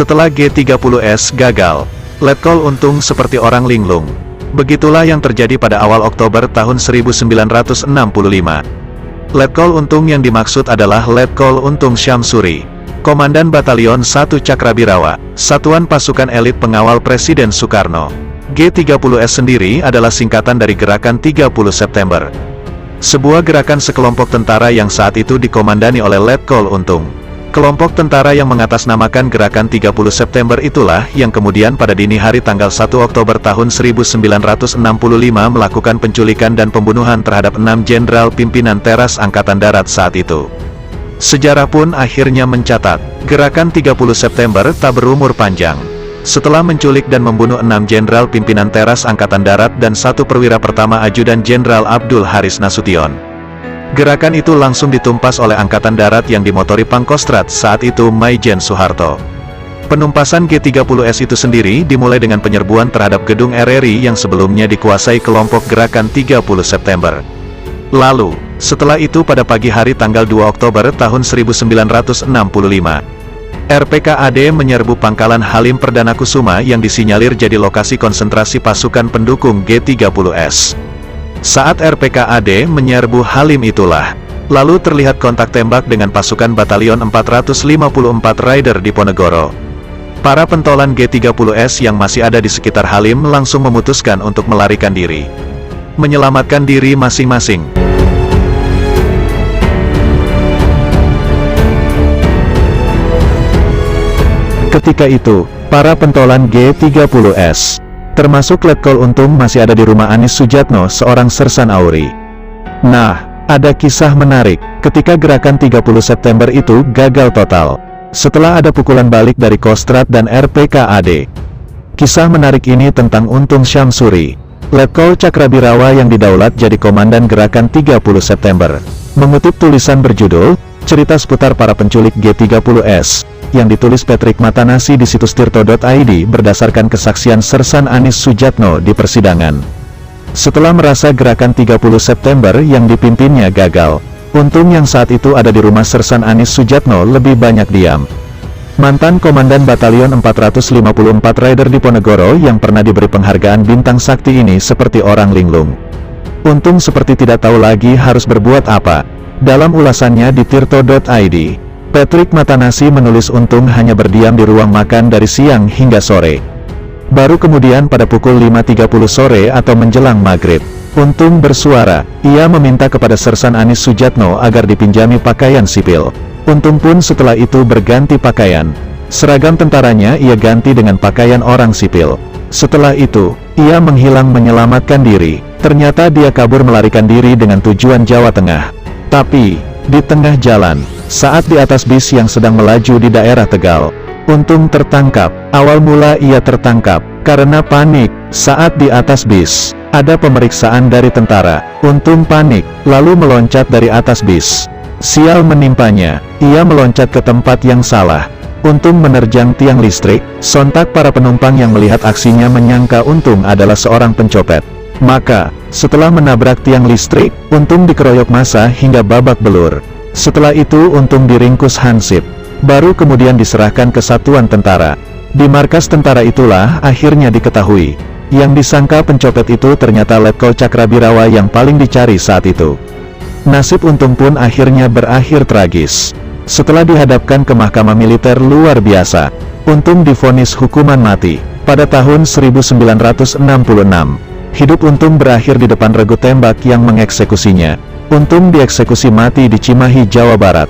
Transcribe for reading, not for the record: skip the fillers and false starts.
Setelah G30S gagal, Letkol Untung seperti orang linglung. Begitulah yang terjadi pada awal Oktober tahun 1965. Letkol Untung yang dimaksud adalah Letkol Untung Syamsuri, Komandan Batalion 1 Cakrabirawa, Satuan Pasukan Elit Pengawal Presiden Soekarno. G30S sendiri adalah singkatan dari Gerakan 30 September. Sebuah gerakan sekelompok tentara yang saat itu dikomandani oleh Letkol Untung. Kelompok tentara yang mengatasnamakan Gerakan 30 September itulah yang kemudian pada dini hari tanggal 1 Oktober tahun 1965 melakukan penculikan dan pembunuhan terhadap 6 jenderal pimpinan teras Angkatan Darat saat itu. Sejarah pun akhirnya mencatat, Gerakan 30 September tak berumur panjang. Setelah menculik dan membunuh 6 jenderal pimpinan teras Angkatan Darat dan 1 perwira pertama Ajudan Jenderal Abdul Haris Nasution, gerakan itu langsung ditumpas oleh Angkatan Darat yang dimotori Pangkostrat saat itu Maijen Soeharto. Penumpasan G30S itu sendiri dimulai dengan penyerbuan terhadap gedung RRI yang sebelumnya dikuasai kelompok Gerakan 30 September. Lalu, setelah itu pada pagi hari tanggal 2 Oktober tahun 1965, RPKAD menyerbu Pangkalan Halim Perdana Kusuma yang disinyalir jadi lokasi konsentrasi pasukan pendukung G30S. Saat RPKAD menyerbu Halim itulah, lalu terlihat kontak tembak dengan pasukan Batalion 454 Raider Diponegoro. Para pentolan G30S yang masih ada di sekitar Halim langsung memutuskan untuk melarikan diri, menyelamatkan diri masing-masing. Ketika itu, para pentolan G30S, termasuk Letkol Untung masih ada di rumah Anis Sujatno, seorang sersan AURI. Nah, ada kisah menarik, ketika Gerakan 30 September itu gagal total, setelah ada pukulan balik dari Kostrat dan RPKAD. Kisah menarik ini tentang Untung Syamsuri, Letkol Cakrabirawa yang didaulat jadi komandan Gerakan 30 September, mengutip tulisan berjudul, Cerita Seputar Para Penculik G30S, yang ditulis Patrick Matanasi di situs tirto.id berdasarkan kesaksian Sersan Anis Sujatno di persidangan. Setelah merasa Gerakan 30 September yang dipimpinnya gagal, Untung yang saat itu ada di rumah Sersan Anis Sujatno lebih banyak diam. Mantan Komandan Batalion 454 Raider Diponegoro yang pernah diberi penghargaan Bintang Sakti ini seperti orang linglung. Untung seperti tidak tahu lagi harus berbuat apa. Dalam ulasannya di tirto.id, Patrick Matanasi menulis Untung hanya berdiam di ruang makan dari siang hingga sore. Baru kemudian pada pukul 5.30 sore atau menjelang maghrib, Untung bersuara, ia meminta kepada Sersan Anis Sujatno agar dipinjami pakaian sipil. Untung pun setelah itu berganti pakaian. Seragam tentaranya ia ganti dengan pakaian orang sipil. Setelah itu, ia menghilang menyelamatkan diri. Ternyata dia kabur melarikan diri dengan tujuan Jawa Tengah. Tapi, di tengah jalan, saat di atas bis yang sedang melaju di daerah Tegal, Untung tertangkap. Awal mula ia tertangkap karena panik. Saat di atas bis, ada pemeriksaan dari tentara. Untung panik, lalu meloncat dari atas bis. Sial menimpanya, ia meloncat ke tempat yang salah. Untung menerjang tiang listrik. Sontak para penumpang yang melihat aksinya menyangka Untung adalah seorang pencopet. Maka, setelah menabrak tiang listrik, Untung dikeroyok massa hingga babak belur. Setelah itu Untung diringkus hansip, baru kemudian diserahkan ke satuan tentara. Di markas tentara itulah akhirnya diketahui, yang disangka pencopet itu ternyata Letkol Cakrabirawa yang paling dicari saat itu. Nasib Untung pun akhirnya berakhir tragis. Setelah dihadapkan ke mahkamah militer luar biasa, Untung divonis hukuman mati. Pada tahun 1966, hidup Untung berakhir di depan regu tembak yang mengeksekusinya. Untung dieksekusi mati di Cimahi, Jawa Barat.